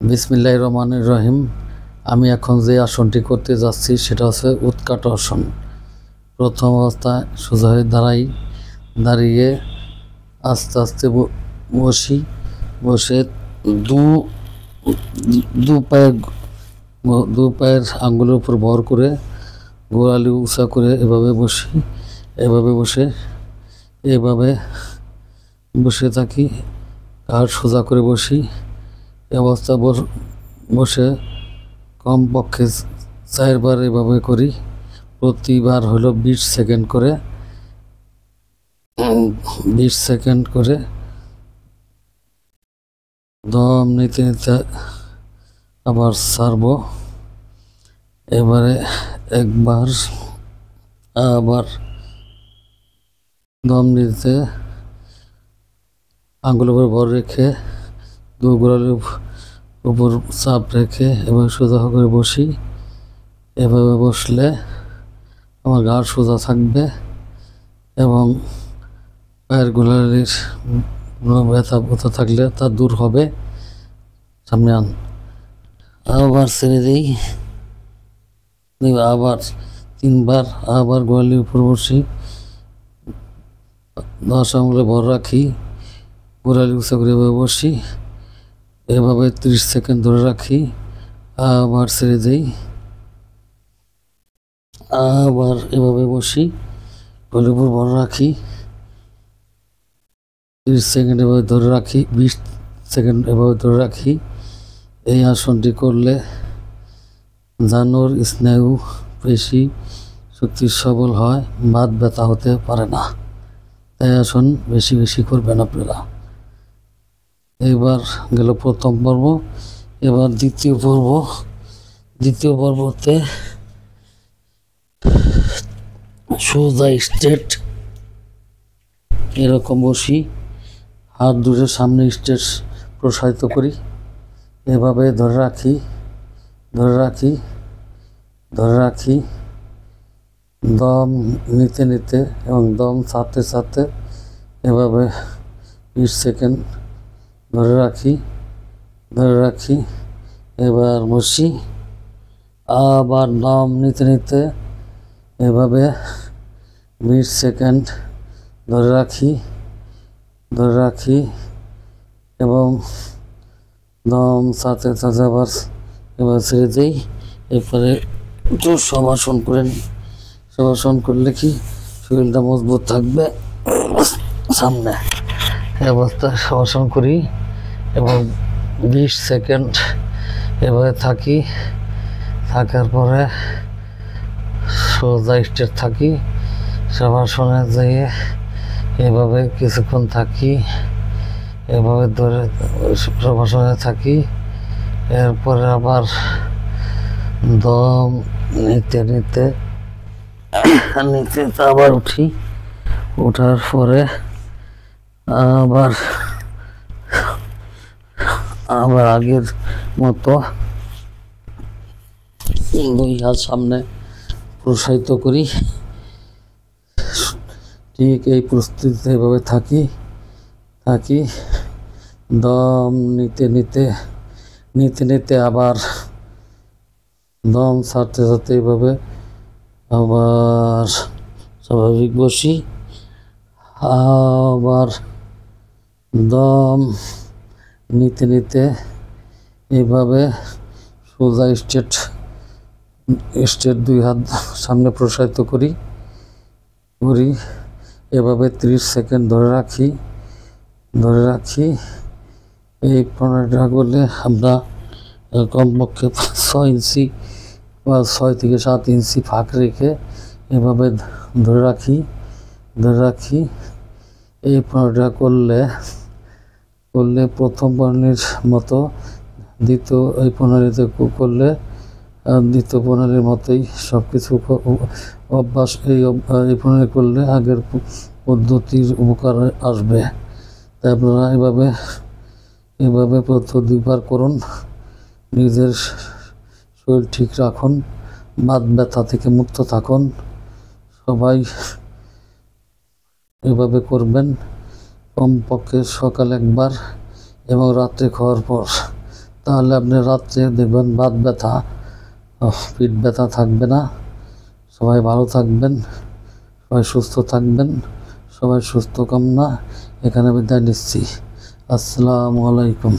বিসমিল্লাহির রহমানির রহিম। আমি এখন যে আসনটি করতে যাচ্ছি সেটা হচ্ছে উৎকাট আসন। প্রথম অবস্থায় সোজা হয়ে দাঁড়িয়ে আস্তে আস্তে বসে দু দু পায়ের আঙ্গুলের উপর ভর করে গোড়ালি উঁচা করে এভাবে বসে থাকি। ঘাড় সোজা করে বসি। এ অবস্থা বসে কমপক্ষে 4 বার এভাবে করি। প্রতিবার হলো 20 সেকেন্ড করে 20 সেকেন্ড করে দম নিতে নিতে আবার ছাড়বো। এবারে একবার আবার দম নিতে আঙ্গুলের উপর ভর রেখে দু গোড়ালির উপর চাপ রেখে এবার সোজা করে বসি। এভাবে বসলে আমার ঘাড় সোজা থাকবে এবং পায়ের গোড়ালির ব্যথা থাকলে তা দূর হবে। সামনে আবার ছেড়ে দিই। আবার 3 বার আবার গোড়ালির উপর বসি। 10 আঙ্গুলে ভর রাখি। গোড়ালি উঁচা করে বসি। এভাবে 30 সেকেন্ড ধরে রাখি। আবার ছেড়ে দিই। আবার এভাবে বসি। গোড়ালির উপর ভর রাখি। 30 সেকেন্ড এভাবে ধরে রাখি। 20 সেকেন্ড এভাবে ধরে রাখি। এই আসনটি করলে জানুর স্নায়ু পেশি শক্তি সবল হয়, বাত ব্যথা হতে পারে না। তাই আসন বেশি বেশি করবেন আপনারা। এইবার গেল প্রথম পর্ব। এবার দ্বিতীয় পর্বতে সোজা স্ট্রেট এরকম বসি। হাত দুটো সামনে স্ট্রেট প্রসারিত করি। এভাবে ধরে রাখি দম নিতে এবং দম ছাড়তে এভাবে 20 সেকেন্ড ধরে রাখি। এবার বসি। আবার দম নিতে এভাবে 20 সেকেন্ড ধরে রাখি এবং দম ছাড়তে এবার ছেড়ে দিই। এরপরে একটু শবাসন করে নিই। শবাসন করলে কি শরীরটা মজবুত থাকবে। সামনে এই অবস্থায় শবাসন করি এবং 20 সেকেন্ড এভাবে থাকার পরে সোজা স্ট্রেট থাকি। শবাসনে যেয়ে এভাবে কিছুক্ষণ থাকি। এভাবে ধরে শবাসনে থাকি। এরপরে আবার দম নিতে আবার উঠি। ওঠার পরে আবার আগের মতো 2 হাত সামনে প্রসারিত করি। ঠিক এই প্রস্তুতিতে এভাবে থাকি। দম নিতে আবার দম ছাড়তে এভাবে আবার স্বাভাবিক বসি। আবার দম নিতে এভাবে সোজা স্ট্রেট 2 হাত সামনে প্রসারিত করি। এভাবে 30 সেকেন্ড ধরে রাখি। এই প্রণালীটা করলে আমরা কমপক্ষে 6 ইঞ্চি বা 6 থেকে 7 ইঞ্চি ফাঁক রেখে এভাবে ধরে রাখি। এই প্রণালীটা করলে প্রথম প্রণালীর মতো এই প্রণালীতে করলে দ্বিতীয় প্রণালীর মতোই সব কিছু অভ্যাস। এই প্রণালী করলে আগের পদ্ধতির উপকার আসবে। তাই আপনারা এভাবে প্রথম 2 বার করুন। নিজের শরীর ঠিক রাখুন, বাত ব্যথা থেকে মুক্ত থাকুন। সবাই এভাবে করবেন। কমপক্ষে সকালে একবার এবং রাত্রে খাওয়ার পর তাহলে আপনি রাত্রে দেখবেন বাত ব্যথা, পিঠ ব্যথা থাকবে না। সবাই ভালো থাকবেন, সবাই সুস্থ থাকবেন, সবাই সুস্থ কামনা এখানে বিদায় নিচ্ছি। আসসালামু আলাইকুম।